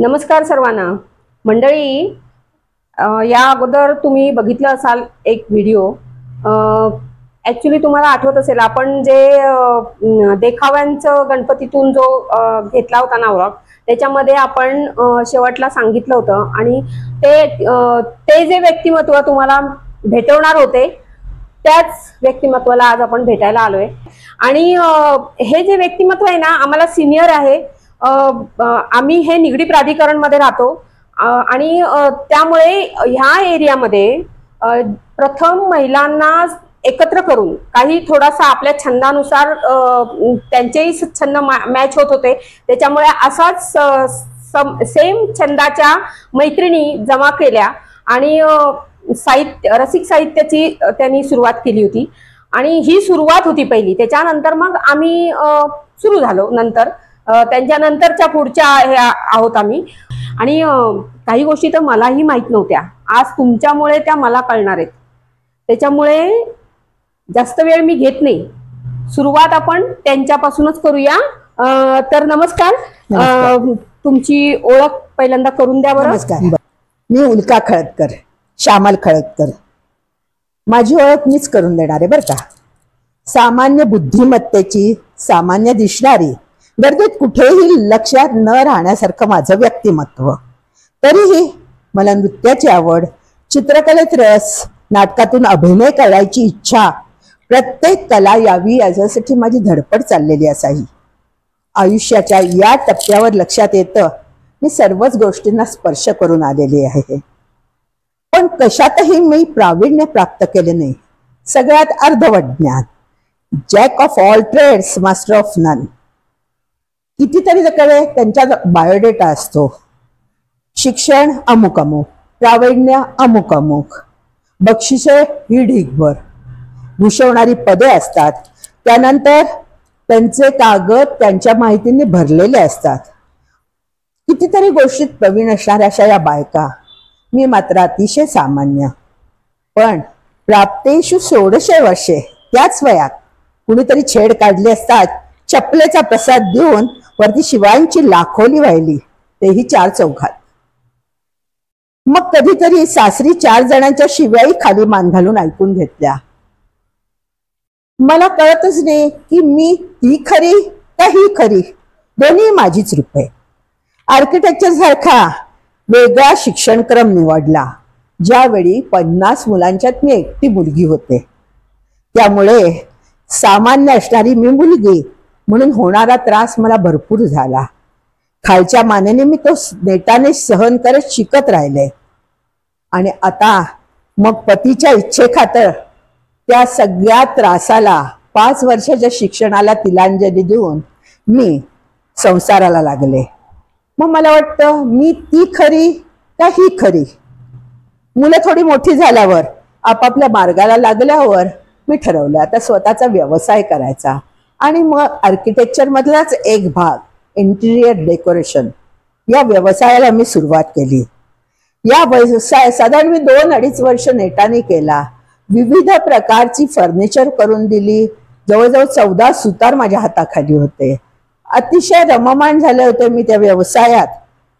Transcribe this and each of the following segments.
नमस्कार सर्वांना मंडळी. या अगोदर तुम्ही बघितलं असाल एक व्हिडिओ. ॲक्च्युली तुम्हाला आठवत असेल आपण जे देखाव्यांचं गणपतीतून जो घेतला होता ना व्लॉग, त्याच्यामध्ये आपण शेवटला सांगितलं होतं आणि ते जे व्यक्तिमत्व तुम्हाला भेटवणार होते त्याच व्यक्तिमत्वाला आज आपण भेटायला आलोय. आणि हे जे व्यक्तिमत्व आहे ना आम्हाला सिनियर आहे. आम्ही हे निगडी प्राधिकरण मध्ये राहतो आणि त्यामुळे ह्या एरियामध्ये प्रथम महिलांना एकत्र करून काही थोडासा आपल्या छंदानुसार त्यांचेही छंद मॅच होत होते, त्याच्यामुळे असाच सेम छंदाच्या मैत्रिणी जमा केल्या आणि रसिक साहित्याची त्यांनी सुरुवात केली होती. आणि ही सुरुवात होती पहिली. त्याच्यानंतर मग आम्ही सुरू झालो. नंतर त्यांच्या नंतरच्या पुढच्या हे आहोत आम्ही. आणि काही गोष्टी तर मलाही माहित नव्हत्या, आज तुमच्यामुळे त्या मला कळणार आहेत. त्याच्यामुळे जास्त वेळ मी घेत नाही, सुरुवात आपण त्यांच्यापासूनच करूया. तर नमस्कार. तुमची ओळख पहिल्यांदा करून द्या बरं. नमस्कार, मी उल्का खळदकर, श्यामल खळदकर. माझी ओळख मीच करून देणार आहे बरं का. सामान्य बुद्धिमत्तेची, सामान्य दिसणारी, गर्दीत कुठेही लक्षात न राहण्यासारखं माझं व्यक्तिमत्व. तरीही मला नृत्याची आवड, चित्रकलेत रस, नाटकातून अभिनय करायची इच्छा, प्रत्येक कला यावी याच्यासाठी माझी धडपड चाललेली असावी. आयुष्याच्या या टप्प्यावर लक्षात येतं मी सर्वच गोष्टींना स्पर्श करून आलेली आहे, पण कशातही मी प्रावीण्य प्राप्त केले नाही. सगळ्यात अर्धवट ज्ञान, jack of all trades master of none. कितीतरी त्यांच्या बायोडेटा असतो. शिक्षण अमुक अमुक, प्रावीण्य अमुक अमुक, बक्षिसे ही ढीगभर, भूषवणारी पदे असतात. त्यानंतर त्यांचे कागद त्यांच्या माहितीने भरलेले असतात. कितीतरी गोष्टीत प्रवीण असणाऱ्या अशा या बायका. मी मात्र अतिशय सामान्य. पण प्राप्तेषु 16 वर्षे, त्याच वयात कुणीतरी छेड काढली असतात. चपलेचा प्रसाद देऊन वरती शिवायांची लाखोली वाहिली, तेही 4 चौघात. मग कधीतरी सासरी 4 जणांच्या शिव्याही खाली मान घालून ऐकून घेतल्या. मला कळतच नाही की मी ती खरी का ही खरी. दोन्ही माझीच रूप आहे. आर्किटेक्चर सारखा वेगळा शिक्षणक्रम निवडला, ज्यावेळी 50 मुलांच्यात मी एकटी मुलगी होते. त्यामुळे सामान्य असणारी मी मुलगी म्हणून होणारा त्रास मला भरपूर झाला. खालच्या मानेने मी तो नेटाने सहन करत शिकत राहिले. आणि आता मग पतीच्या इच्छेखातर त्या सगळ्या त्रासाला, 5 वर्षाच्या शिक्षणाला तिलांजली देऊन मी संसाराला लागले. मग मला वाटतं मी ती खरी का ही खरी. मुलं थोडी मोठी झाल्यावर, आपापल्या मार्गाला लागल्यावर मी ठरवलं आता स्वतःचा व्यवसाय करायचा. आणि मग आर्किटेक्चर मधलाच एक भाग, इंटिरियर डेकोरेशन, या व्यवसायाला मी सुरुवात केली. या व्यवसाय साधारण मी 2-2.5 वर्ष नेटाने केला. विविध प्रकारची फर्निचर करून दिली. जवळजवळ 14 सुतार माझ्या हाताखाली होते. अतिशय रममाण झाले होते मी त्या व्यवसायात.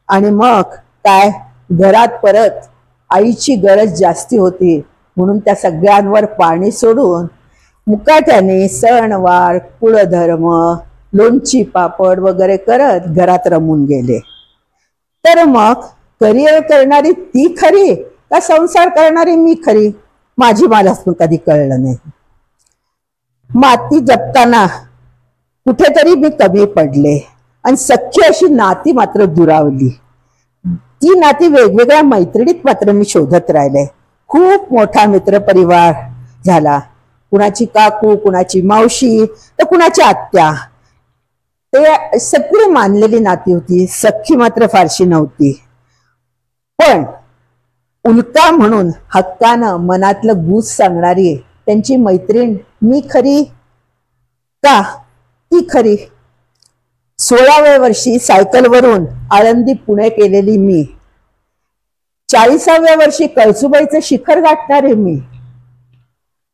आणि मग काय, घरात परत आईची गरज जास्ती होती म्हणून त्या सगळ्यांवर पाणी सोडून मुकाट्याने सणवार, कुळधर्म, लोणची पापड वगैरे करत घरात रमून गेले. तर मग करिअर करणारी ती खरी का संसार करणारी मी खरी, माझी मलाच कधी कळलं नाही. माती जपताना कुठेतरी मी कमी पडले आणि सख्खी अशी नाती मात्र दुरावली. ती नाती वेगवेगळ्या मैत्रिणीत मात्र मी शोधत राहिले. खूप मोठा मित्रपरिवार झाला. कुणाची काकू, कुणाची मावशी, तर कुणाची आत्या. ते सगळी मानलेली नाती होती. सख्खी मात्र फारशी नव्हती. पण उल्का म्हणून हक्कानं मनातलं गुज सांगणारी त्यांची मैत्रीण मी खरी का ती खरी. 16व्या वर्षी सायकलवरून आळंदी पुणे केलेली मी, 40व्या वर्षी कळसुबाईचं शिखर गाठणारे मी.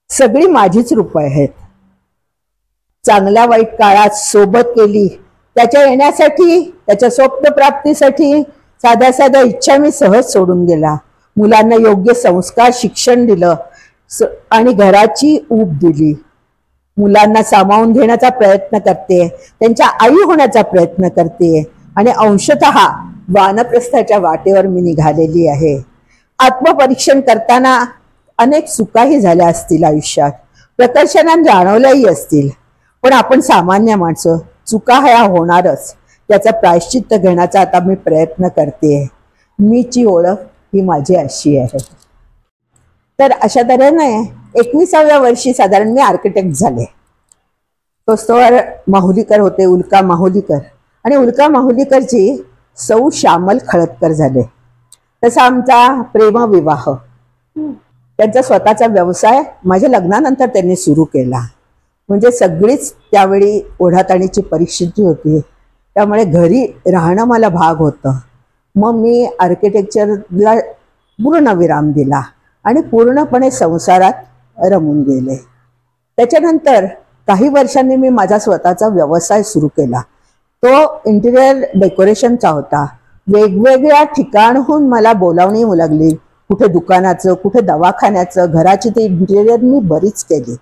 सगळी माझीच रूप आहेत. चांगल्या वाईट काळात सोबत केली, त्याच्या येण्यासाठी, त्याच्या स्वप्न प्राप्तीसाठी साध्या साध्या इच्छा मी सहज सोडून गेला. मुलांना योग्य संस्कार शिक्षण दिलं आणि घराची ऊब दिली. मुलांना सामावून घेण्याचा प्रयत्न करते, त्यांच्या आई होण्याचा प्रयत्न करते आणि अंशतः वानप्रस्थाच्या वाटेवर मी निघालेली आहे. आत्मपरीक्षण करताना अनेक चुकाही झाल्या असतील आयुष्यात, प्रकर्षाने जाणवल्याही असतील, पण आपण सामान्य माणसं, चुका ह्या होणारच. त्याचा प्रायश्चित्त घेण्याचा आता मी प्रयत्न करते. मीची ओळख ही माझी अशी आहे. तर अशा तऱ्हेने 21व्या वर्षी साधारण मी आर्किटेक्ट झाले. तोस्तोवर माहुलीकर होते, उल्का माहुलीकर, आणि उल्का माहुलीकरची सौ श्यामल खळदकर झाले. तसा आमचा प्रेमविवाह. त्यांचा स्वतःचा व्यवसाय माझ्या लग्नानंतर त्यांनी सुरू केला. म्हणजे सगळीच त्यावेळी ओढाताणीची परिस्थिती होती, त्यामुळे घरी राहणं मला भाग होतं. मग मी आर्किटेक्चरला पूर्ण विराम दिला आणि पूर्णपणे संसारात रमून गेले. त्याच्यानंतर काही वर्षांनी मी माझा स्वतःचा व्यवसाय सुरू केला. तो इंटिरियर डेकोरेशनचा होता. वेगवेगळ्या ठिकाणहून मला बोलावणी येऊ लागली, कुठे दुकानाचं, कुठे दवाखान्याचं, घराची ते इंटिरियर मी बरीच केली.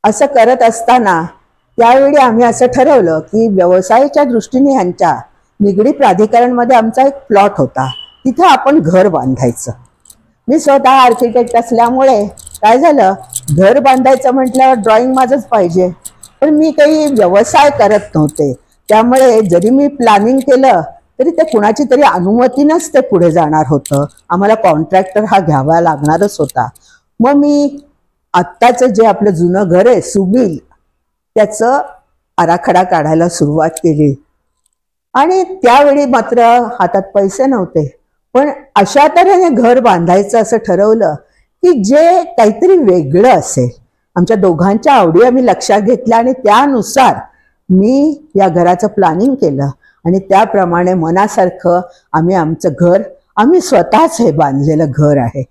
असं करत असताना त्यावेळी आम्ही असं ठरवलं की व्यवसायाच्या दृष्टीने ह्यांच्या निगडी प्राधिकरणमध्ये आमचा एक प्लॉट होता, तिथं आपण घर बांधायचं. मी स्वतः आर्किटेक्ट असल्यामुळे काय झालं, घर बांधायचं म्हटल्यावर ड्रॉइंग माझंच पाहिजे, पण मी काही व्यवसाय करत नव्हते. त्यामुळे जरी मी प्लॅनिंग केलं तरी ते कुणाची तरी अनुमतीनंच ते पुढे जाणार होतं. आम्हाला कॉन्ट्रॅक्टर हा घ्यावा लागणारच होता. मग मी आत्ताचं जे आपलं जुनं घर आहे सुबील, त्याचं आराखडा काढायला सुरुवात केली. आणि त्यावेळी मात्र हातात पैसे नव्हते, पण अशा तऱ्हेने घर बांधायचं असं ठरवलं की जे काहीतरी वेगळं असेल. आमच्या दोघांच्या आवडी आम्ही लक्षात घेतल्या आणि त्यानुसार मी या घराचं प्लॅनिंग केलं आणि त्याप्रमाणे मनासारखं आम्ही आमचं घर, आम्ही स्वतःच हे बांधलेलं घर आहे.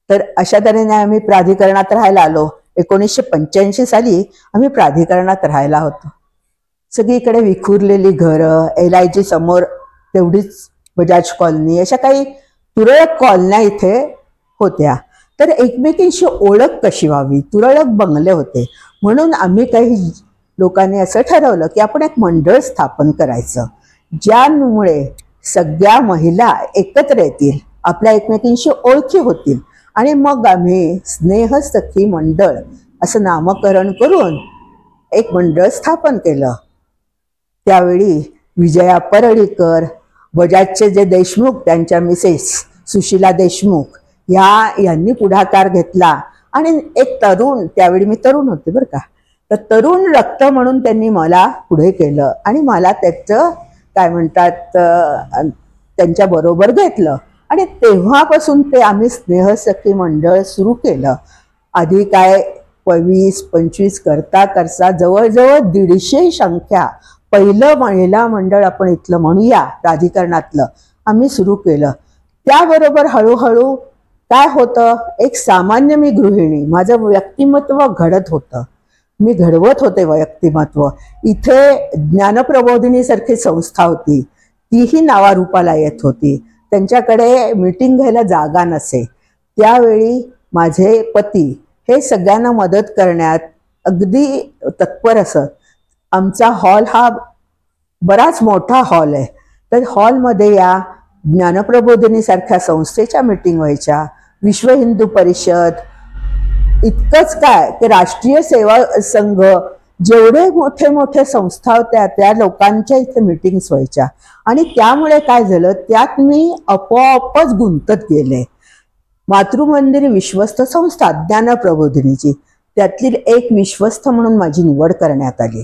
तर अशा तऱ्हेने आम्ही प्राधिकरणात राहायला आलो. 1985 साली आम्ही प्राधिकरणात राहायला होतो. सगळीकडे विखुरलेली घरं, LIG समोर तेवढीच बजाज कॉलनी, अशा काही तुरळक कॉलन्या इथे होत्या. तर एकमेकींशी ओळख कशी व्हावी, तुरळक बंगले होते. म्हणून आम्ही काही लोकांनी असं ठरवलं की आपण एक मंडळ स्थापन करायचं, ज्यामुळे सगळ्या महिला एकत्र येतील, आपल्या एकमेकींशी ओळखी होतील. आणि मग आम्ही स्नेहसखी मंडळ असं नामकरण करून एक मंडळ स्थापन केलं. त्यावेळी विजया परळीकर, बजाजचे जे देशमुख, त्यांच्या मिसेस सुशीला देशमुख यांनी पुढाकार घेतला आणि एक तरुण, त्यावेळी मी तरुण होते बरं का, तर तरुण रक्त म्हणून त्यांनी मला पुढे केलं आणि मला त्याचं काय म्हणतात त्यांच्या बरोबर घेतलं. आणि तेव्हापासून ते आम्ही स्नेहसखी मंडळ सुरू केलं. आधी काय 20-25 करता जवळजवळ 150 संख्या पहिलं महिला मंडळ आपण इथलं म्हणूया प्राधिकरणातलं आम्ही सुरू केलं. त्याबरोबर हळूहळू काय होतं, एक सामान्य मी गृहिणी, माझं व्यक्तिमत्व घडत होतं, मी घडवत होते व्यक्तिमत्व. इथे ज्ञानप्रबोधिनी सारखी संस्था होती, तीही नावारूपाला येत होती. त्यांच्याकडे मीटिंग घ्यायला जागा नसे. त्यावेळी माझे पती हे सगळ्यांना मदत करण्यात अगदी तत्पर असत. आमचा हॉल हा बराच मोठा हॉल आहे. तर हॉलमध्ये या ज्ञानप्रबोधिनी सारख्या संस्थेच्या मीटिंग व्हायच्या, विश्व हिंदू परिषद, इतकंच काय की राष्ट्रीय सेवा संघ, जेवढे मोठे मोठे संस्था होत्या त्या लोकांच्या इथे मीटिंग्स व्हायच्या. आणि त्यामुळे काय झालं, त्यात मी आपोआपच गुंतत गेले. मातृमंदिर विश्वस्त संस्था ज्ञानप्रबोधिनीची, त्यातली एक विश्वस्त म्हणून माझी निवड करण्यात आली.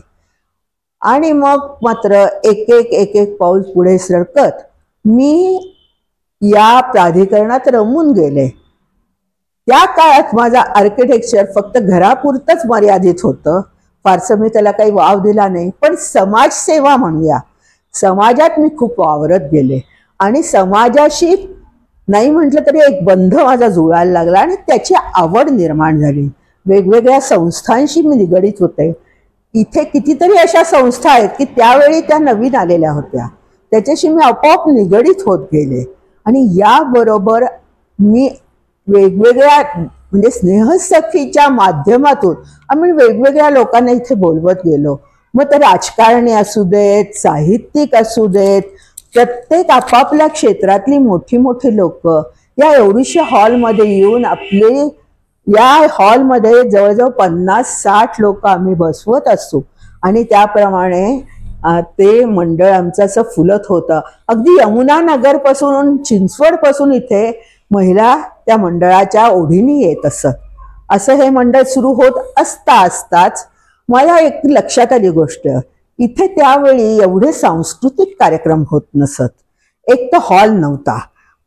आणि मग मात्र एक एक पाऊल पुढे सरकत मी या प्राधिकरणात रमून गेले. त्या काळात माझा आर्किटेक्चर फक्त घरापुरतंच मर्यादित होतं, फारसं मी त्याला काही वाव दिला नाही. पण समाजसेवा म्हणूया, समाजात मी खूप वावरत गेले आणि समाजाशी नाही म्हटलं तरी एक बंध माझा जुळायला लागला आणि त्याची आवड निर्माण झाली. वेगवेगळ्या संस्थांशी मी निगडीत होते. इथे कितीतरी अशा संस्था आहेत की त्यावेळी त्या नवीन आलेल्या होत्या. त्याच्याशी मी आपोआप निगडीत होत गेले. आणि याबरोबर मी वेगवेगळ्या म्हणजे स्नेहसखीच्या माध्यमातून आम्ही वेगवेगळ्या लोकांना इथे बोलवत गेलो. मग ते राजकारणी असू देत, साहित्यिक असू देत, प्रत्येक आपापल्या क्षेत्रातली मोठी मोठी लोक या एवढीशा हॉलमध्ये येऊन आपले या हॉलमध्ये जवळजवळ 50-60 लोक आम्ही बसवत असतो. आणि त्याप्रमाणे ते मंडळ आमचं असं फुलत होतं. अगदी यमुना नगर पासून चिंचवड पासून इथे महिला त्या मंडळाच्या ओढीने येत असत. असं हे मंडळ सुरू होत असताच मला एक लक्षात आली गोष्ट, इथे त्यावेळी एवढे सांस्कृतिक कार्यक्रम होत नसत. एक तर हॉल नव्हता,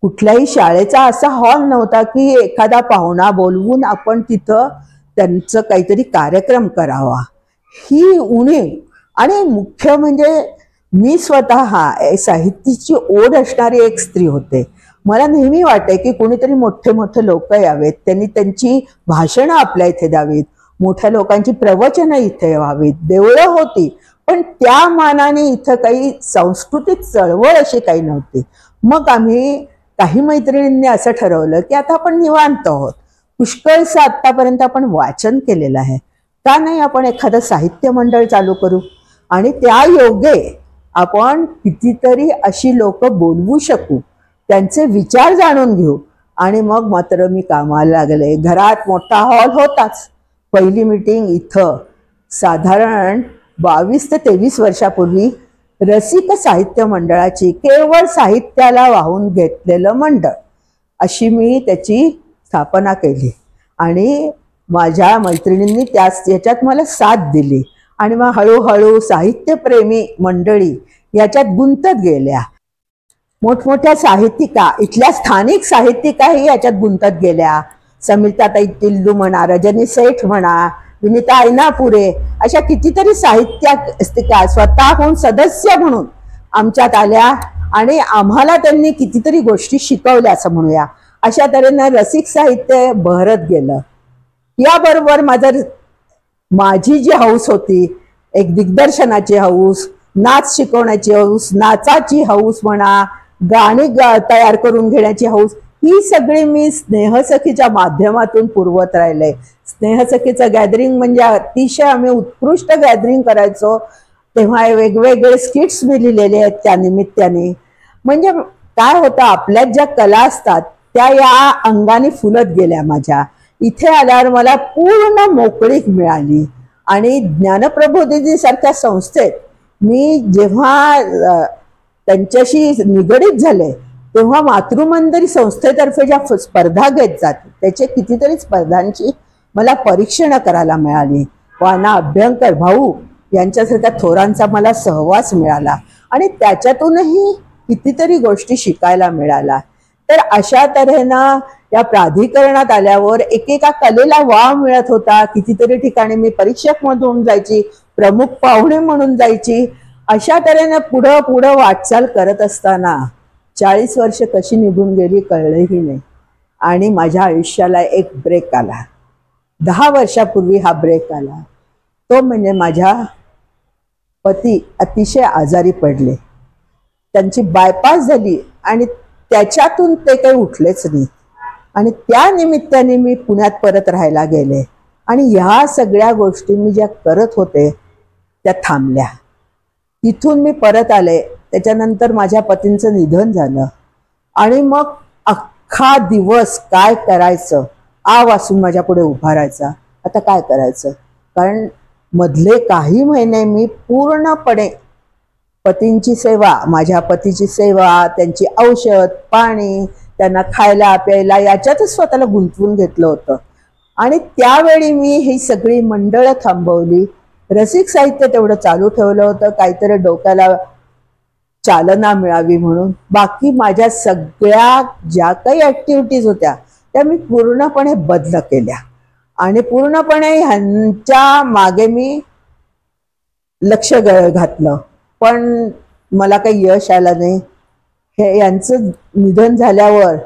कुठल्याही शाळेचा असा हॉल नव्हता की एखादा पाहुणा बोलवून आपण तिथं त्यांचं काहीतरी कार्यक्रम करावा. ही उणीव. आणि मुख्य म्हणजे मी स्वतः साहित्याची ओढ असणारी एक स्त्री होते. मला नेहमी वाटे की कोणीतरी मोठे मोठे लोक यावेत, त्यांनी त्यांची भाषणं आपल्या इथे द्यावीत, मोठ्या लोकांची प्रवचनं इथे व्हावीत. देवळं होती, पण त्या मानाने इथं काही सांस्कृतिक चळवळ अशी काही नव्हती. मग आम्ही काही मैत्रिणींनी असं ठरवलं की आता आपण निवांत आहोत, पुष्कळचं आत्तापर्यंत आपण वाचन केलेलं आहे, का नाही आपण एखादं साहित्य मंडळ चालू करू आणि त्या योगे आपण कितीतरी अशी लोक बोलवू शकू, त्यांचे विचार जाणून घेऊ. आणि मग मात्र मी कामाला लागले. घरात मोठा हॉल होताच. पहिली मीटिंग इथं साधारण 22 ते 23 वर्षापूर्वी रसिक साहित्य मंडळाची, केवळ साहित्याला वाहून घेतलेलं मंडळ, अशी मी त्याची स्थापना केली. आणि माझ्या मैत्रिणींनी याच्यात मला साथ दिली. आणि मग हळूहळू साहित्यप्रेमी मंडळी याच्यात गुंतत गेल्या. मोठमोठ्या साहित्यिका, इथल्या स्थानिक साहित्यिकाही याच्यात गुंतत गेल्या. समिताताई टिल्लू म्हणा, रजनी सेठ म्हणा, विनिता ऐनापुरे, अशा कितीतरी साहित्यिका स्वतःहून सदस्य म्हणून आमच्यात आल्या आणि आम्हाला त्यांनी कितीतरी गोष्टी शिकवल्या असं म्हणूया. अशा तऱ्हेनं रसिक साहित्य बहरत गेलं. याबरोबर माझी जी हौस होती, एक दिग्दर्शनाची हौस, नाच शिकवण्याची हौस, नाचाची हौस म्हणा, गाणी तयार करून घेण्याची हौस, ही सगळी मी स्नेहसखीच्या माध्यमातून पुरवत राहिले. स्नेहसखीचं गॅदरिंग म्हणजे अतिशय आम्ही उत्कृष्ट गॅदरिंग करायचो. तेव्हा वेगवेगळे स्किट्स मी लिहिलेले आहेत त्या निमित्ताने. म्हणजे काय होतं, आपल्यात ज्या कला असतात त्या या अंगाने फुलत गेल्या माझ्या. इथे आल्यावर मला पूर्ण मोकळीक मिळाली. आणि ज्ञानप्रबोधिनी सारख्या संस्थेत मी जेव्हा त्यांच्याशी निगडीत झाले तेव्हा मातृमंदिर संस्थेतर्फे ज्या स्पर्धा घेत जाते त्याचे कितीतरी स्पर्धांची मला परीक्षणं करायला मिळाली. वाना अभ्यंकर भाऊ यांच्यासारख्या थोरांचा मला सहवास मिळाला आणि त्याच्यातूनही कितीतरी गोष्टी शिकायला मिळाला. तर अशा तऱ्हेनं या प्राधिकरणात आल्यावर एकेका कलेला वाव मिळत होता. कितीतरी ठिकाणी मी परीक्षक म्हणून जायची, प्रमुख पाहुणे म्हणून जायची. अशा तऱ्हेनं पुढं पुढं वाटचाल करत असताना 40 वर्ष कशी निघून गेली कळलेही नाही. आणि माझ्या आयुष्याला एक ब्रेक आला. 10 वर्षापूर्वी हा ब्रेक आला. तो म्हणजे माझ्या पती अतिशय आजारी पडले. त्यांची बायपास झाली आणि त्याच्यातून ते काही उठलेच नाही. आणि त्या निमित्ताने मी पुण्यात परत राहायला गेले. आणि ह्या सगळ्या गोष्टी मी ज्या करत होते त्या थांबल्या. तिथून मी परत आले. त्याच्यानंतर माझ्या पतींचं निधन झालं. आणि मग अख्खा दिवस काय करायचं, वासून माझ्या पुढे उभा राहायचा. आता काय करायचं, कारण मधले काही महिने मी पूर्णपणे पतींची सेवा, माझ्या पतीची सेवा, त्यांची औषध पाणी, त्यांना खायला प्यायला याच्यातच स्वतःला गुंतवून घेतलं होतं. आणि त्यावेळी मी ही सगळी मंडळं थांबवली. रसिक साहित्य तेवढं चालू ठेवलं होतं, काहीतरी डोक्याला चालना मिळावी म्हणून. बाकी माझ्या सगळ्या ज्या काही ॲक्टिव्हिटीज होत्या त्या मी पूर्णपणे बंद केल्या. आणि पूर्णपणे ह्यांच्या मागे मी लक्ष घातलं. पण मला काही यश आलं नाही. हे यांचं निधन झाल्यावर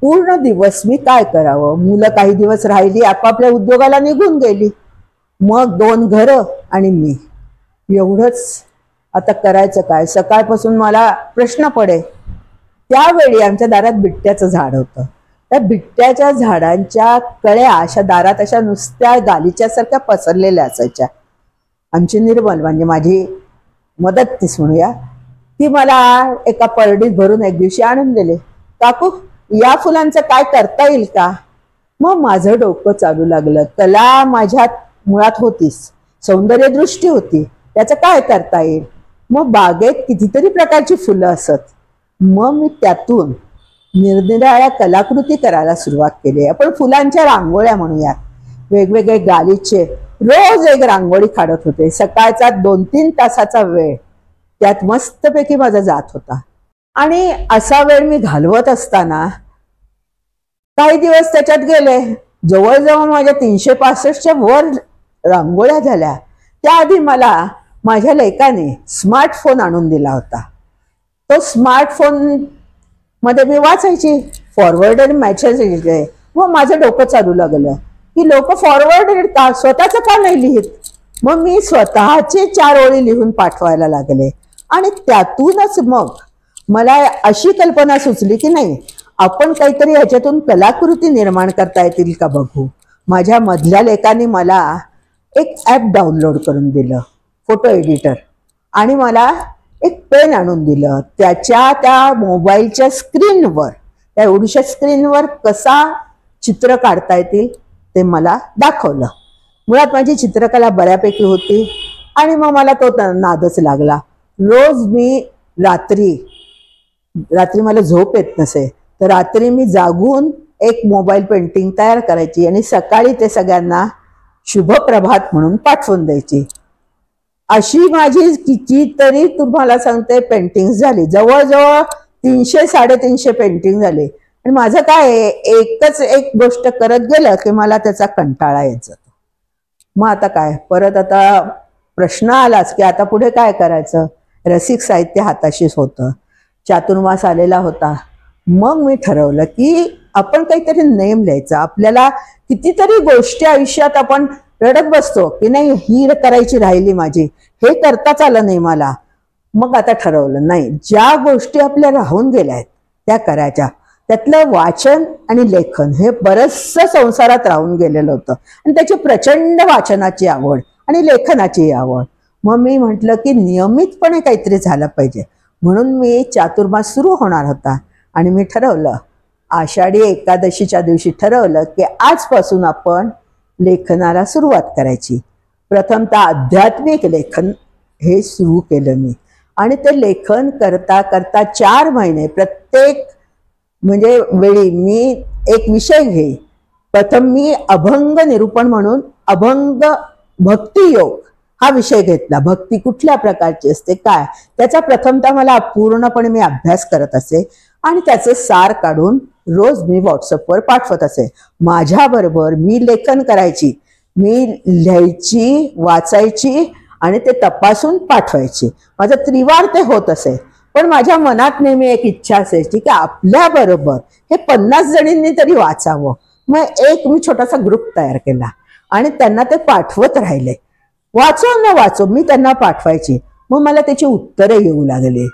पूर्ण दिवस मी काय करावं. मुलं काही दिवस राहिली, आपापल्या उद्योगाला निघून गेली. मग 2 घरं आणि मी एवढंच. आता करायचं काय? सकाळपासून मला प्रश्न पडे. त्यावेळी आमच्या दारात बिट्ट्याचं झाड होतं. त्या बिट्ट्याच्या झाडांच्या कळ्या अशा दारात अशा नुसत्या गालीच्या सारख्या पसरलेल्या असायच्या. आमची निर्मल म्हणजे माझी मदतनीस म्हणूया, ती मला एका परडीत भरून एक दिवशी आणून दिले. काकू, या फुलांचं काय करता येईल का? मग माझं डोकं चालू लागलं. कला माझ्यात मुळात होतीच, सौंदर्य दृष्टी होती, त्याचं काय करता येईल? मग बागेत कितीतरी प्रकारची फुलं असत. मग मी त्यातून निरनिराळ्या कलाकृती करायला सुरुवात केली. आपण फुलांच्या रांगोळ्या म्हणूयात. वेगवेगळे गालीचे रोज एक रांगोळी काढत होते. सकाळचा 2-3 तासाचा वेळ त्यात मस्तपैकी माझा जात होता. आणि असा वेळ मी घालवत असताना काही दिवस त्याच्यात गेले. जवळजवळ माझ्या 365च्या वर रांगोळ्या झाल्या. त्याआधी मला माझ्या लेकाने स्मार्टफोन आणून दिला होता. तो स्मार्टफोन मध्ये मी वाचायची, फॉरवर्डेड मॅसेज यायचे. मग माझं डोकं चालू लागलं की लोक फॉरवर्डेड का, स्वतःच का नाही लिहित? मग मी स्वतःचे 4 ओळी लिहून पाठवायला लागले. आणि त्यातूनच मग मला अशी कल्पना सुचली की नाही, आपण काहीतरी ह्याच्यातून कलाकृती निर्माण करता येतील का बघू. माझ्या मधल्या लेकाने मला एक ॲप डाउनलोड करून दिलं, फोटो एडिटर, आणि मला एक पेन आणून दिलं. त्या मोबाईलच्या स्क्रीनवर, त्या एवढ्याशा स्क्रीनवर कसा चित्र काढता येतील ते मला दाखवलं. मुळात माझी चित्रकला बऱ्यापैकी होती. आणि मग मला तो नादच लागला. रोज मी रात्री मला झोप येत नसे, तर रात्री मी जागून एक मोबाईल पेंटिंग तयार करायची आणि सकाळी ते सगळ्यांना शुभप्रभात म्हणून पाठवून द्यायची. अशी माझी कितीतरी तुम्हाला सांगते पेंटिंग झाली. जवळजवळ 300-350 पेंटिंग झाले. आणि माझं काय आहे, एकच एक गोष्ट करत गेलं की मला त्याचा कंटाळा येत जातो. मग आता काय, परत आता प्रश्न आलाच की आता पुढे काय करायचं. रसिक साहित्य हाताशीच होतं, चातुर्मास आलेला होता. मग मी ठरवलं की आपण काहीतरी नेम लिहायचा. आपल्याला कितीतरी गोष्टी आयुष्यात आपण रडत बसतो की नाही, ही करायची राहिली माझी, हे करताच आलं नाही मला. मग आता ठरवलं नाही, ज्या गोष्टी आपल्या राहून गेल्या आहेत त्या करायच्या. त्यातलं वाचन आणि लेखन हे बरंचसं संसारात राहून गेलेलं होतं. आणि त्याची प्रचंड वाचनाची आवड आणि लेखनाची आवड. मग मी म्हटलं की नियमितपणे काहीतरी झालं पाहिजे. म्हणून मी चातुर्मास सुरू होणार होता आणि मी ठरवलं, आषाढी एकादशीच्या दिवशी ठरवलं की आजपासून आपण लेखनाला सुरुवात करायची. प्रथमतः आध्यात्मिक लेखन हे सुरू केलं मी. आणि ते लेखन करता करता 4 महिने प्रत्येक म्हणजे वेळी मी एक विषय घेई. प्रथम मी अभंग निरूपण म्हणून अभंग भक्तियोग हा विषय घेतला. भक्ती कुठल्या प्रकारची असते, काय, त्याचा प्रथमतः मला पूर्णपणे मी अभ्यास करत असे. आणि त्याचं सार काढून रोज मी व्हॉट्सअपवर पाठवत असे. माझ्याबरोबर मी लेखन करायची, मी लिहायची, वाचायची आणि ते तपासून पाठवायची. माझं त्रिवार ते होत असे. पण माझ्या मनात नेहमी एक इच्छा असायची की आपल्याबरोबर हे 50 जणींनी तरी वाचावं. मग एक मी छोटासा ग्रुप तयार केला आणि त्यांना ते पाठवत राहिले. वाचो न वाचो मी त्यांना पाठवायची. मग मला त्याची उत्तरे येऊ लागली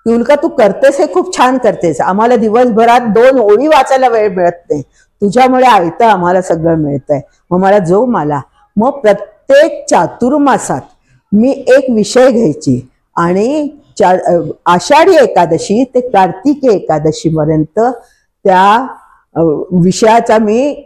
की उल्का तू करतेस हे खूप छान करतेस, आम्हाला दिवसभरात 2 ओळी वाचायला वेळ मिळत नाही, तुझ्यामुळे आयतं आम्हाला सगळं मिळतंय. मग मला जो मला मग प्रत्येक चातुर्मासात मी एक विषय घ्यायची आणि आषाढी एकादशी ते कार्तिकी एकादशीपर्यंत त्या विषयाचा मी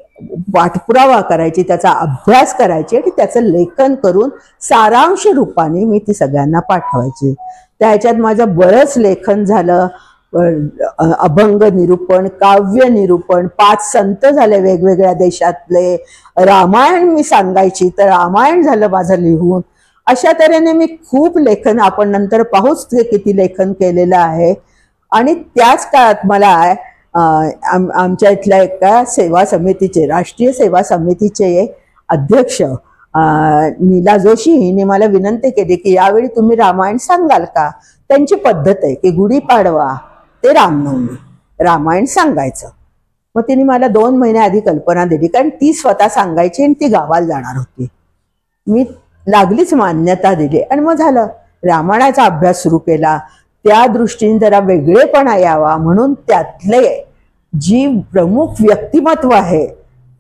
पाठपुरावा करायची, त्याचा अभ्यास करायची आणि त्याचं लेखन करून सारांश रूपाने मी ती सगळ्यांना पाठवायची. त्याच्यात माझं बरंच लेखन झालं. अभंग निरूपण, काव्य निरूपण, 5 संत झाले वेगवेगळ्या देशातले. रामायण मी सांगायची तर रामायण झालं माझं लिहून. अशा तऱ्हेने मी खूप लेखन, आपण नंतर पाहूच ते किती लेखन केलेलं आहे. आणि त्याच काळात मला आमच्या इथल्या एका सेवा समितीचे, राष्ट्रीय सेवा समितीचे अध्यक्ष नीला जोशी हिने मला विनंती केली की यावेळी तुम्ही रामायण सांगाल का. त्यांची पद्धत आहे की गुढीपाडवा ते रामनवमी रामायण सांगायचं. मग तिने मला 2 महिन्याआधी कल्पना दिली, कारण ती स्वतः सांगायची आणि ती गावाला जाणार होती. मी लागलीच मान्यता दिली आणि मग झालं. रामायणाचा अभ्यास सुरू केला. त्या दृष्टीने जरा वेगळेपणा यावा म्हणून त्यातले जी प्रमुख व्यक्तिमत्व आहे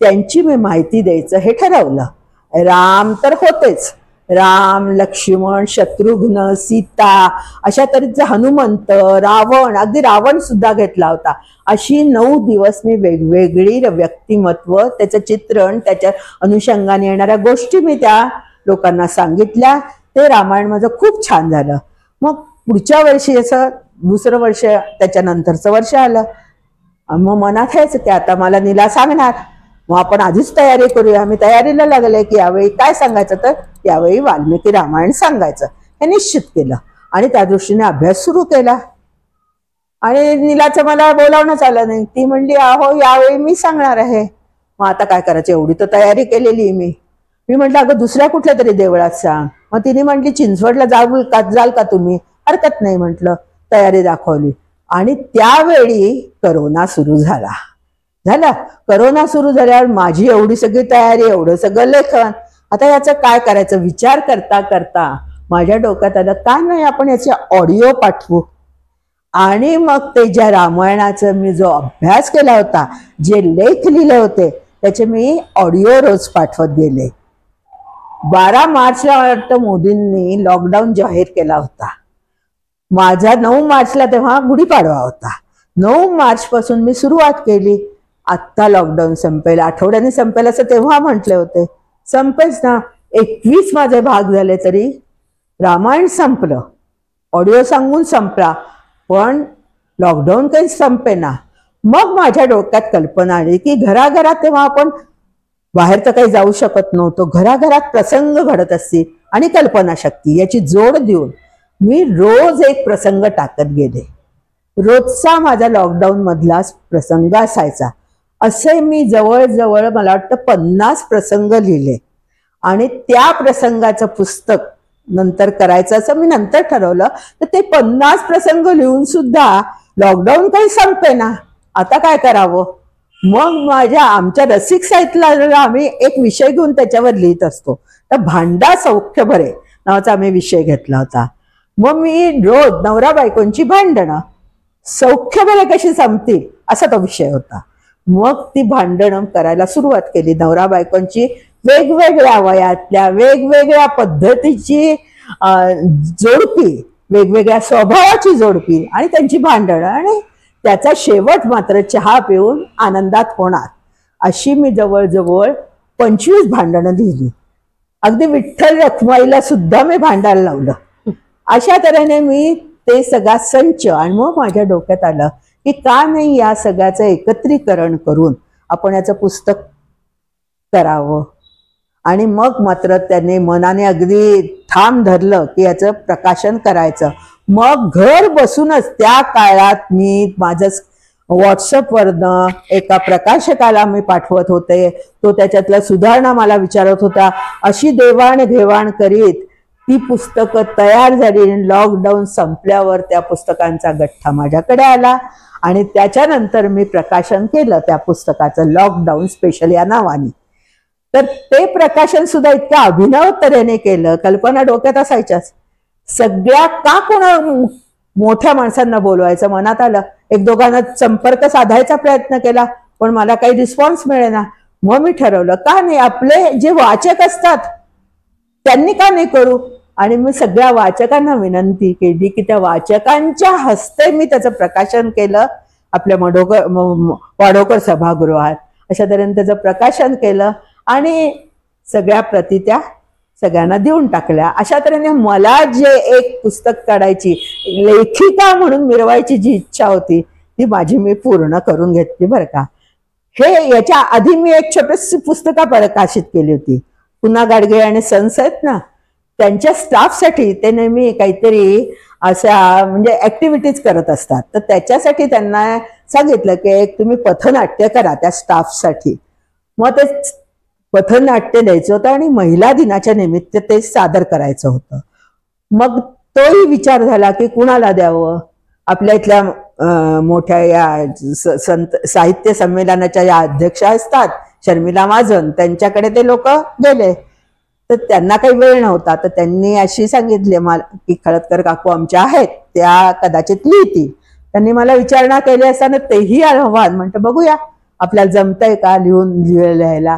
त्यांची मी माहिती द्यायचं हे ठरवलं. राम तर होतेच, राम, लक्ष्मण, शत्रुघ्न, सीता, अशा तऱ्हेचे हनुमंत, रावण, अगदी रावण सुद्धा घेतला होता. अशी 9 दिवस मी वेगवेगळी व्यक्तिमत्व, त्याचं चित्रण, त्याच्या अनुषंगाने येणाऱ्या गोष्टी मी त्या लोकांना सांगितल्या. ते रामायण माझं खूप छान झालं. मग पुढच्या वर्षी असं दुसरं वर्ष, त्याच्यानंतरचं वर्ष आलं. मग मनात यायचं की आता मला नीला सांगणार, मग आपण आधीच तयारी करूया. मी तयारीला लागले की यावेळी काय सांगायचं, तर यावेळी वाल्मिकी रामायण सांगायचं हे निश्चित केलं आणि त्या दृष्टीने अभ्यास सुरू केला. आणि नीलाचं मला बोलावणंच आलं नाही. ती म्हणली अहो यावेळी मी सांगणार आहे. मग आता काय करायचं, एवढी तर तयारी केलेली मी म्हटलं अगं दुसऱ्या कुठल्या तरी देवळात सांग. मग तिने म्हटली चिंचवडला जाल का तुम्ही. हरकत नाही म्हटलं, तयारी दाखवली. आणि त्यावेळी करोना सुरू झाला. करोना सुरू झाल्यावर माझी एवढी सगळी तयारी, एवढं सगळं लेखन, आता याचं काय करायचं विचार करता करता माझ्या डोक्यात आलं का नाही आपण याचे ऑडिओ पाठवू. आणि मग ते ज्या रामायणाचा मी जो अभ्यास केला होता, जे लेख लिहिले होते त्याचे मी ऑडिओ रोज पाठवत गेले. 12 मार्चला वाटतं मोदींनी लॉकडाऊन जाहीर केला होता. माझा 9 मार्चला तेव्हा गुढीपाडवा होता. 9 मार्च पासून मी सुरुवात केली. आत्ता लॉकडाऊन संपेल, आठवड्याने संपेल असं तेव्हा म्हटले होते. संपेच ना. 21 माझे भाग झाले तरी रामायण संपलं, ऑडिओ सांगून संपला, पण लॉकडाऊन काही संपेना. मग माझ्या डोक्यात कल्पना आली की घराघरात तेव्हा आपण बाहेर तर काही जाऊ शकत नव्हतो, घराघरात प्रसंग घडत असतील आणि कल्पनाशक्ती याची जोड देऊन मी रोज एक प्रसंग टाकत गेले. रोजचा माझा लॉकडाऊन मधला प्रसंग असायचा. असे मी जवळजवळ मला वाटतं 50 प्रसंग लिहिले आणि त्या प्रसंगाचं पुस्तक नंतर करायचं असं मी नंतर ठरवलं. तर ते 50 प्रसंग लिहून सुद्धा लॉकडाऊन काही संपेना. आता काय करावं. मग आमच्या रसिक साहित्याला आम्ही एक विषय घेऊन त्याच्यावर लिहित असतो. तर भांडा सौख्य बरे नावाचा आम्ही विषय घेतला होता. मग मी रोज नवरा बायकोंची भांडणं सौख्य बरे कशी संपतील असा तो विषय होता. मग ती भांडणं करायला सुरुवात केली. नवरा बायकोंची वेगवेगळ्या वयातल्या वेगवेगळ्या पद्धतीची जोडपी, वेगवेगळ्या स्वभावाची जोडपी आणि त्यांची भांडणं, आणि त्याचा शेवट मात्र चहा पिऊन आनंदात होणार अशी मी जवळजवळ 25 भांडणं लिहिली. अगदी विठ्ठल रखुमाईला सुद्धा मी भांडायला लावलं. अशा तऱ्हेने मी ते सगळा संच, आणि मग माझ्या डोक्यात आलं की का नाही या सगळ्याचं एकत्रीकरण करून आपण याचं पुस्तक करावं. आणि मग मात्र त्याने मनाने अगदी ठाम धरलं की याचं प्रकाशन करायचं. मग घर बसूनच त्या काळात मी माझं व्हॉट्सअपवरनं एका प्रकाशकाला मी पाठवत होते. तो त्याच्यातल्या सुधारणा मला विचारत होता. अशी देवाणघेवाण करीत ती पुस्तकं तयार झाली. लॉकडाऊन संपल्यावर त्या पुस्तकांचा गठ्ठा माझ्याकडे आला आणि त्याच्यानंतर मी प्रकाशन केलं त्या पुस्तकाचं, लॉकडाऊन स्पेशल या नावाने. तर ते प्रकाशन सुद्धा इतक्या अभिनव तऱ्हेने केलं. कल्पना डोक्यात असायच्याच. सगळ्या का कोणा मोठ्या माणसांना बोलवायचं मनात आलं. 1-2 संपर्क साधायचा प्रयत्न केला पण मला काही रिस्पॉन्स मिळेना. मग मी ठरवलं का नाही आपले जे वाचक असतात त्यांनी का नाही करू. आणि मी सगळ्या वाचकांना विनंती केली की त्या वाचकांच्या हस्ते मी त्याचं प्रकाशन केलं आपल्या वाडोकर सभागृहात. अशा तऱ्हेने त्याचं प्रकाशन केलं आणि सगळ्या प्रती त्या सगळ्यांना देऊन टाकल्या. अशा तऱ्हेने मला जे एक पुस्तक काढायची, लेखिका म्हणून मिरवायची जी इच्छा होती ती माझी मी पूर्ण करून घेतली बरं का. याच्या आधी मी एक छोटीशी पुस्तकं प्रकाशित केली होती. पुन्हा गाडगे आणि सन्स आहेत ना, त्यांच्या स्टाफसाठी ते नेहमी काहीतरी अशा म्हणजे ऍक्टिव्हिटीज करत असतात. तर त्याच्यासाठी त्यांना सांगितलं की एक तुम्ही पथनाट्य करा त्या स्टाफसाठी. मग ते पथनाट्य द्यायचं होतं आणि महिला दिनाच्या निमित्त ते सादर करायचं होतं. मग तोही विचार झाला की कुणाला द्यावं. आपल्या इथल्या मोठ्या या साहित्य संमेलनाच्या या अध्यक्षा असतात शर्मिला महाजन, त्यांच्याकडे ते लोक गेले. तर त्यांना काही वेळ नव्हता, तर त्यांनी अशी सांगितले मला की खळदकर काकू आमच्या आहेत, त्या कदाचित लिहितील. त्यांनी मला विचारणा केली असताना तेही आव्हान म्हणतं बघूया आपल्याला जमतंय का लिहायला.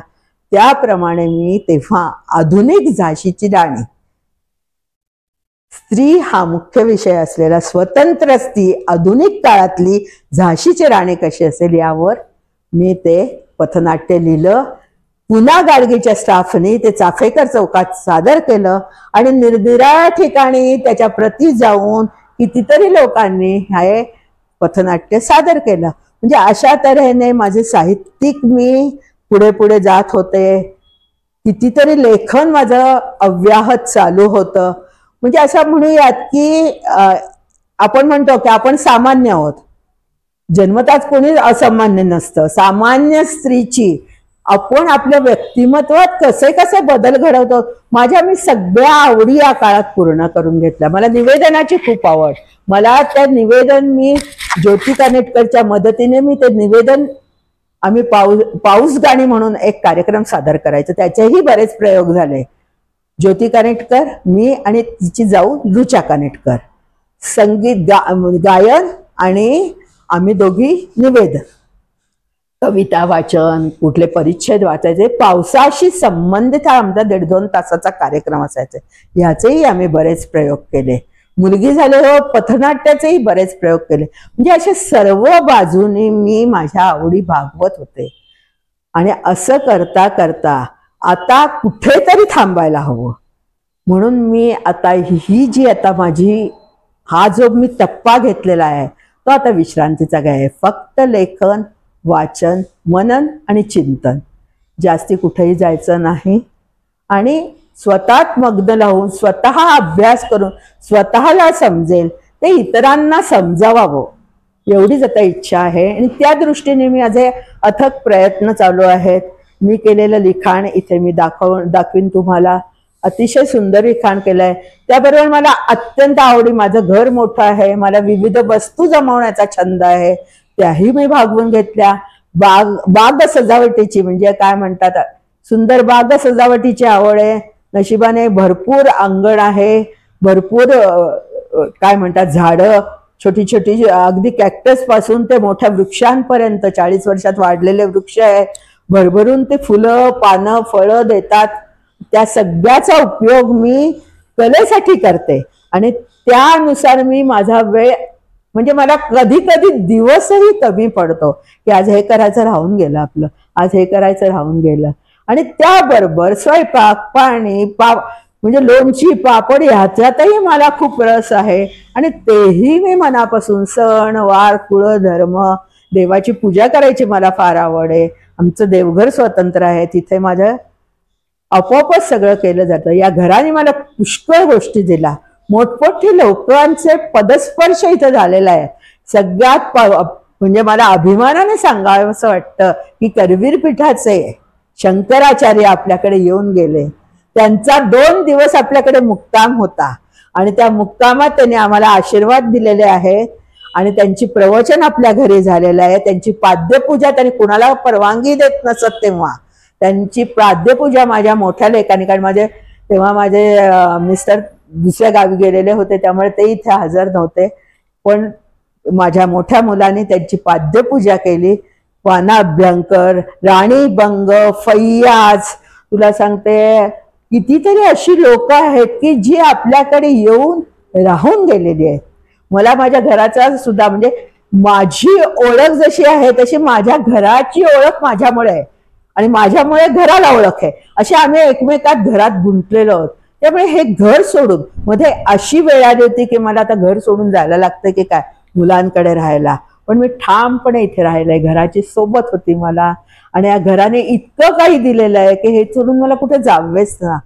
त्याप्रमाणे मी तेव्हा आधुनिक झाशीची राणी, स्त्री हा मुख्य विषय असलेला स्वतंत्र स्त्री आधुनिक काळातली झाशीची राणी कशी असेल यावर मी ते पथनाट्य लिहिलं. पुन्हा गाडगीच्या स्टाफने ते चाफेकर चौकात सादर केलं आणि निरनिराळ्या ठिकाणी त्याच्या प्रती जाऊन कितीतरी लोकांनी हे पथनाट्य सादर केलं. म्हणजे अशा तऱ्हेने माझे साहित्यिक मी पुढे पुढे जात होते. कितीतरी लेखन माझं अव्याहत चालू होतं. म्हणजे असं म्हणूयात की आपण म्हणतो की आपण सामान्य आहोत, जन्मताच कोणी असामान्य नसतं. सामान्य स्त्रीची आपण आपल्या व्यक्तिमत्वात कसे कसे बदल घडवतो. माझ्या मी सगळ्या आवडी या काळात पूर्ण करून घेतल्या. मला निवेदनाची खूप आवड. मला त्या निवेदन मी ज्योती कानेटकरच्या मदतीने मी ते निवेदन आम्ही पाऊस गाणी म्हणून एक कार्यक्रम सादर करायचो, त्याचेही बरेच प्रयोग झाले. ज्योती कानेटकर, मी आणि तिची जाऊ रुचा कानेटकर, संगीत गायन आणि आम्ही दोघी निवेदन, कविता वाचन, कुठले परिच्छेद वाचायचे. पावसाशी संबंधित हा आमचा 1.5-2 तासाचा कार्यक्रम असायचा. ह्याचेही आम्ही बरेच प्रयोग केले. मुलगी झाल्यावर पथनाट्याचेही बरेच प्रयोग केले. म्हणजे अशा सर्व बाजूने मी माझ्या आवडी भागवत होते. आणि असं करता करता आता कुठेतरी थांबायला हवं म्हणून मी आता ही जी आता माझी हा जो मी टप्पा घेतलेला आहे तो आता विश्रांतीचा आहे. फक्त लेखन, वाचन, मनन आणि चिंतन, जास्ती कुठेही जायचं नाही. आणि स्वतःत मग्न राहून स्वतः अभ्यास करून स्वतःला समजेल ते इतरांना समजावावं एवढीच आता इच्छा आहे. आणि त्या दृष्टीने मी माझे अथक प्रयत्न चालू आहेत. मी केलेलं लिखाण इथे मी दाखवीन तुम्हाला. अतिशय सुंदर लिखाण केलंय. त्याबरोबर मला अत्यंत आवडी, माझं घर मोठं आहे, मला विविध वस्तू जमवण्याचा छंद आहे, त्याही मी भागवून घेतल्या. बाग सजावटीची म्हणजे काय म्हणतात, सुंदर बाग सजावटीची आवड आहे. नशिबाने भरपूर अंगण आहे, भरपूर काय म्हणतात झाडं, छोटी छोटी अगदी कॅक्टस पासून ते मोठ्या वृक्षांपर्यंत 40 वर्षात वाढलेले वृक्ष आहे. भरभरून ते फुलं, पानं, फळं देतात. त्या सगळ्याचा उपयोग मी कलेसाठी करते आणि त्यानुसार मी माझा वेळ, म्हणजे मला कधी कधी दिवसही कमी पडतो की आज हे करायचं राहून गेलं आपलं, आज हे करायचं राहून गेलं. आणि त्याबरोबर स्वयंपाक, पाणी, म्हणजे लोणची, पापड ह्याच्यातही मला खूप रस आहे. आणि तेही मी मनापासून, सण वार, कुळ धर्म, देवाची पूजा करायची मला फार आवड आहे. आमचं देवघर स्वतंत्र आहे, तिथे माझं आपोआपच सगळं केलं जातं. या घराने मला पुष्कळ गोष्टी दिल्या. मोठमोठे लोकांचे पदस्पर्श इथं झालेला आहे. सगळ्यात म्हणजे मला अभिमानाने सांगावं असं वाटतं की करवीर पीठाचे शंकराचार्य आपल्याकडे येऊन गेले. त्यांचा 2 दिवस आपल्याकडे मुक्काम होता आणि त्या मुक्कामात त्यांनी आम्हाला आशीर्वाद दिलेले आहेत आणि त्यांची प्रवचन आपल्या घरी झालेलं आहे. त्यांची पाद्यपूजा त्यांनी कुणाला परवानगी देत नसत तेव्हा त्यांची पाद्यपूजा माझ्या मोठ्या लेखाने, कारण तेव्हा माझे मिस्टर दुसऱ्या गावी गेलेले होते त्यामुळे ते इथे हजर नव्हते, पण माझ्या मोठ्या मुलांनी त्यांची पाद्यपूजा केली. वाना अभ्यंकर, राणी बंग, फैयाज, तुला सांगते कितीतरी अशी लोक आहेत की जी आपल्याकडे येऊन राहून गेलेली आहेत. मला माझ्या घराचा सुद्धा, म्हणजे माझी ओळख जशी आहे तशी माझ्या घराची ओळख माझ्यामुळे आहे आणि माझ्यामुळे घराला ओळख आहे. असे आम्ही एकमेकात घरात गुंतलेलो आहोत. त्यामुळे हे घर सोडून मध्ये अशी वेळ आली होती की मला आता घर सोडून जायला लागतं की काय मुलांकडे राहायला, पण मी ठामपणे इथे राहिलंय. घराची सोबत होती मला आणि या घराने इतकं काही दिलेलं आहे की हे सोडून मला कुठे जावेच ना.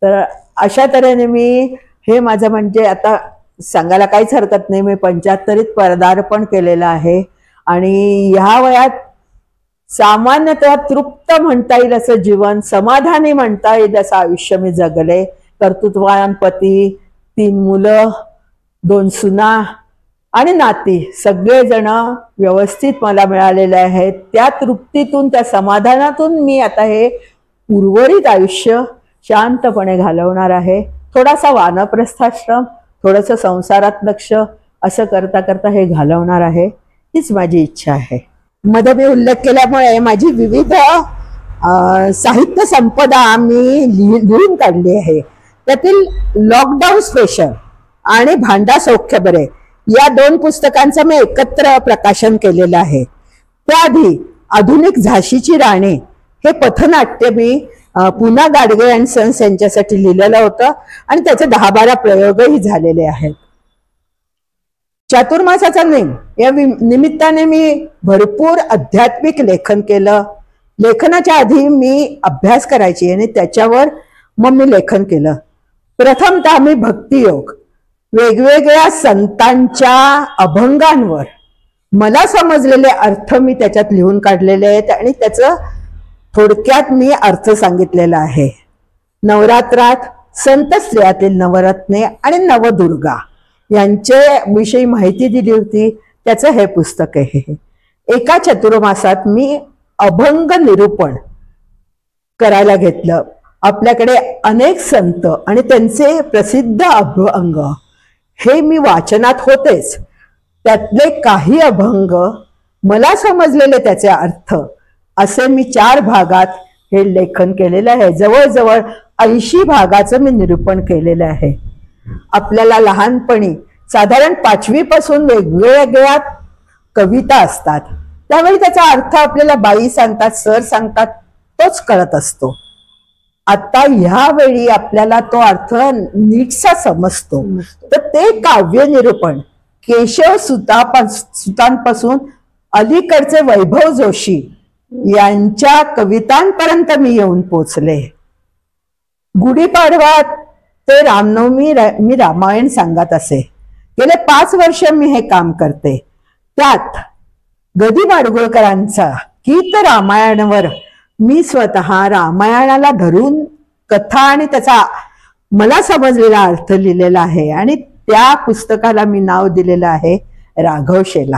तर अशा तऱ्हेने मी हे माझं, म्हणजे आता सांगायला काहीच हरकत नाही, मी 75रीत पदार्पण केलेलं आहे आणि ह्या वयात सामान्यतः तृप्त म्हणता येईल असं जीवन, समाधानी म्हणता येईल असं आयुष्य मी जगले. कर्तृत्ववान पती, 3 मुलं, 2 सुना आणि नाती, सगळेजण व्यवस्थित मला मिळालेले आहेत. त्या तृप्तीतून, त्या समाधानातून मी आता हे उर्वरित आयुष्य शांतपणे घालवणार आहे. थोडासा वानप्रस्थाश्रम, थोडंसं संसारात लक्ष, असं करता करता हे घालवणार आहे. हीच माझी इच्छा आहे. मध्ये मी उल्लेख केल्यामुळे माझी विविध साहित्य संपदा मी लिहून काढली आहे. त्यातील लॉकडाऊन स्पेशल आणि भांडा सौख्य बरे या 2 पुस्तकांचं मी एकत्र प्रकाशन केलेलं आहे. त्याआधी आधुनिक झाशीची राणी हे पथनाट्य मी पुना गाडगे अँड सन्स यांच्यासाठी लिहिलेलं होतं आणि त्याचे 10-12 प्रयोगही झालेले आहेत. चातुर्मासाचा नेम या निमित्ताने मी भरपूर आध्यात्मिक लेखन केलं. लेखनाच्या आधी मी अभ्यास करायची आणि त्याच्यावर मग मी लेखन केलं. प्रथमतः मी भक्तियोग, वेगवेगळ्या संतांच्या अभंगांवर मला समजलेले अर्थ मी त्याच्यात लिहून काढलेले आहेत आणि त्याचं थोडक्यात मी अर्थ सांगितलेला आहे. नवरात्रात संत स्त्रियातील नवरत्ने आणि नवदुर्गा यांचे विषयी माहिती दिली होती. त्याचं हे पुस्तक आहे. एका चातुर्मासात मी अभंग निरूपण करायला घेतलं. आपल्याकडे अनेक संत आणि त्यांचे प्रसिद्ध अभंग हे मी वाचनात होतेच. त्यातले काही अभंग मला समजलेले त्याचे अर्थ असे मी 4 भागात हे लेखन केलेलं आहे. जवळजवळ 80 भागाचं मी निरूपण केलेलं आहे. आपल्याला लहानपणी साधारण 5वी पासून वेगवेगळ्या कविता असतात. त्यावेळी त्याचा अर्थ आपल्याला बाई सांगतात, सर सांगतात, तोच कळत असतो. आता ह्यावेळी आपल्याला तो अर्थ नीटसा समजतो. तर ते काव्य निरूपण केशव सुतांपासून अलीकडचे वैभव जोशी यांच्या कवितांपर्यंत मी येऊन पोचले. गुढीपाडवा ते रामनवमी मी रामायण सांगत असे. गेले 5 वर्ष मी हे काम करते. त्यात गदी माडगुळकरांचा गीत रामायणावर मी स्वतः रामायणाला धरून कथा आणि त्याचा मला समजलेला अर्थ लिहिलेला आहे आणि त्या पुस्तकाला मी नाव दिलेलं आहे राघवशेला.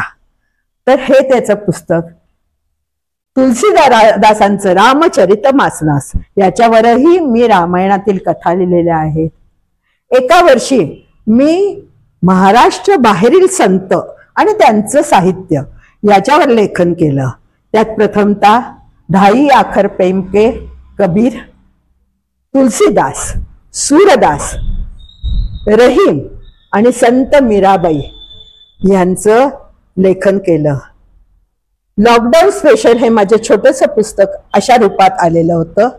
तर हे त्याचं पुस्तक. तुलसीदासांचं रामचरित मासनास याच्यावरही मी रामायणातील कथा लिहिलेल्या आहेत. एका वर्षी मी महाराष्ट्र बाहेरील संत आणि त्यांचं साहित्य याच्यावर लेखन केलं. त्यात प्रथमतः ढाई आखर प्रेम के कबीर, तुलसीदास, सूरदास, रहीम आणि संत मीराबाई यांचं लेखन केलं. लॉकडाऊन स्पेशल हे माझे छोटंसं पुस्तक अशा रूपात आलेलं होतं.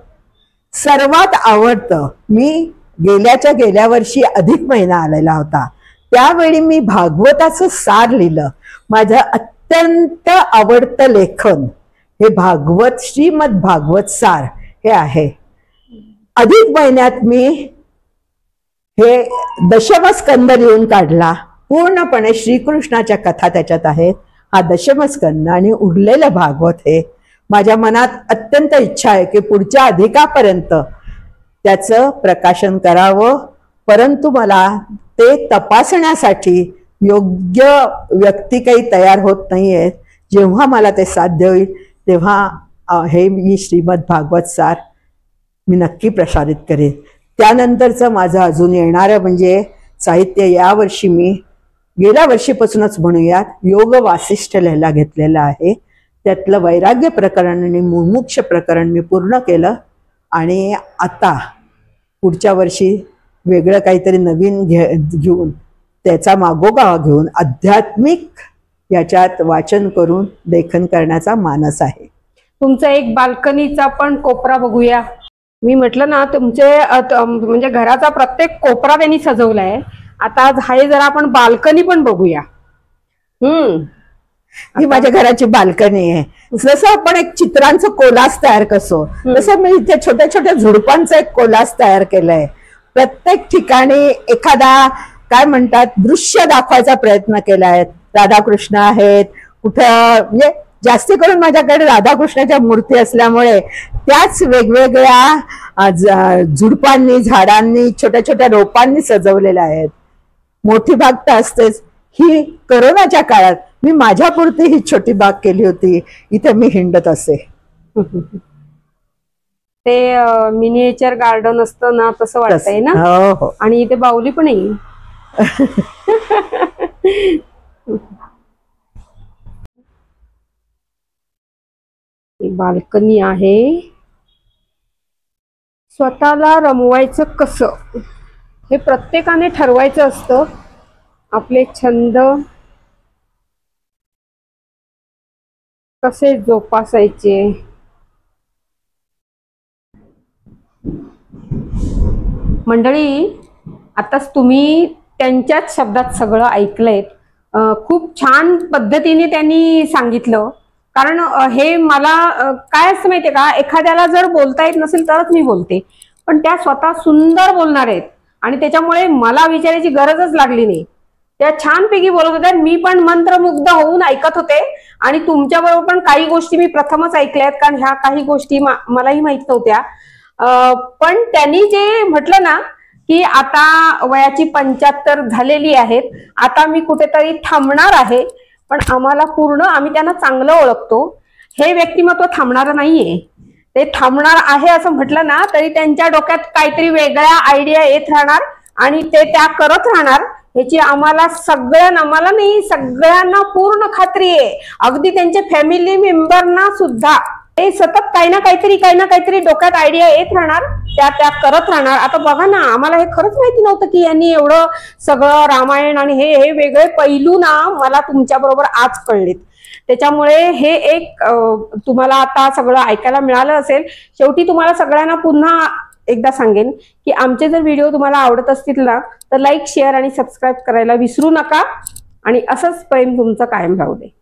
सर्वात आवडतं मी गेल्या वर्षी अधिक महिना आलेला होता. त्यावेळी मी भागवताचं सार लिहिलं. माझं अत्यंत आवडतं लेखन हे भागवत, श्रीमद भागवत सार हे आहे. अधिक महिन्यात मी हे दशमस्कंद लिहून काढला. पूर्णपणे श्रीकृष्णाच्या कथा त्याच्यात आहेत. हा दशमस्कंद आणि उरलेलं भागवत हे माझ्या मनात अत्यंत इच्छा आहे की पुढच्या अधिकापर्यंत त्याचं प्रकाशन करावं. परंतु मला ते तपासण्यासाठी योग्य व्यक्ती काही तयार होत नाहीये. जेव्हा मला ते साध्य होईल तेव्हा हे मी श्रीमद भागवत सार मी नक्की प्रसारित करेन. त्यानंतरचं माझं अजून येणारं म्हणजे साहित्य यावर्षी मी गेल्या वर्षीपासूनच म्हणूयात योग वासिष्ठ लिहायला घेतलेलं आहे. त्यातलं वैराग्य प्रकरण आणि मुमुक्ष प्रकरण मी पूर्ण केलं आणि आता पुढच्या वर्षी वेगळं काहीतरी नवीन घेऊन त्याचा मागोवा घेऊन आध्यात्मिक याच्यात वाचन करून लेखन करण्याचा मानस आहे. तुमचा एक बाल्कनीचा पण कोपरा बघूया. मी म्हटलं ना तुमचे म्हणजे घराचा प्रत्येक कोपरा त्यांनी सजवलाय. आता हे जरा आपण बाल्कनी पण बघूया. ही माझ्या घराची बाल्कनी आहे. जसं आपण एक चित्रांचं कोलास तयार करतो तसं मी इथे छोट्या छोट्या झुडपांचा एक कोलास तयार केलाय. प्रत्येक ठिकाणी एखादा काय म्हणतात दृश्य दाखवायचा प्रयत्न केलाय. राधाकृष्ण आहेत कुठं, म्हणजे जास्ती करून माझ्याकडे राधाकृष्णाच्या मूर्ती असल्यामुळे त्याच वेगवेगळ्या झुडपांनी, झाडांनी, छोट्या छोट्या रोपांनी सजवलेल्या आहेत. मोठी बाग तर असतेच. ही करोनाच्या काळात मी माझ्यापुरती ही छोटी बाग केली होती. इथे मी हिंडत असे. ते मिनिएचर गार्डन असतं ना तसं वाटतंय ना. हो हो. आणि इथे बाहुली पण आहे. बाल्कनी आहे. स्वतःला रमवायचं कसं हे प्रत्येकाने ठरवायचं असतं. आपले छंद कसे जोपासायचे. मंडळी, आताच तुम्ही त्यांच्याच शब्दात सगळं ऐकलंय. खूप छान पद्धतीने त्यांनी सांगितलं. कारण हे मला काय असं माहितीये का, एखाद्याला जर बोलता येत नसेल तरच मी बोलते, पण त्या स्वतः सुंदर बोलणार आहेत आणि त्याच्यामुळे मला विचारायची गरजच लागली नाही. त्या छानपैकी बोलत होत्या. मी पण मंत्रमुग्ध होऊन ऐकत होते आणि तुमच्या बरोबर पण काही गोष्टी मी प्रथमच ऐकल्यात, कारण ह्या काही गोष्टी मलाही माहित नव्हत्या. पण त्यांनी जे म्हटलं ना की आता वयाची 75 झालेली आहेत, आता मी कुठेतरी थांबणार आहे, पण आम्ही त्यांना चांगलं ओळखतो. हे व्यक्तिमत्व थांबणारं नाहीये. ते थांबणार आहे असं म्हटलं ना तरी त्यांच्या डोक्यात काहीतरी वेगळ्या आयडिया येत राहणार आणि ते त्या करत राहणार. याची आम्हाला सगळ्यांना पूर्ण खात्री आहे. अगदी त्यांच्या फॅमिली मेंबरना सुद्धा ते सतत काही ना काहीतरी डोक्यात आयडिया येत राहणार, त्या करत राहणार. आता बघा ना, आम्हाला हे खरंच माहिती नव्हतं की यांनी एवढं सगळं रामायण आणि हे वेगळे पैलू ना मला तुमच्या बरोबर आज कळलेत. त्याच्यामुळे हे एक तुम्हाला आता सगळं ऐकायला मिळालं असेल. शेवटी तुम्हाला सगळ्यांना पुन्हा एकदा सांगेन की आमचे जर व्हिडिओ तुम्हाला आवडत असतील ना तर लाईक, शेअर आणि सबस्क्राईब करायला विसरू नका. आणि असंच प्रेम तुमचं कायम राहू दे.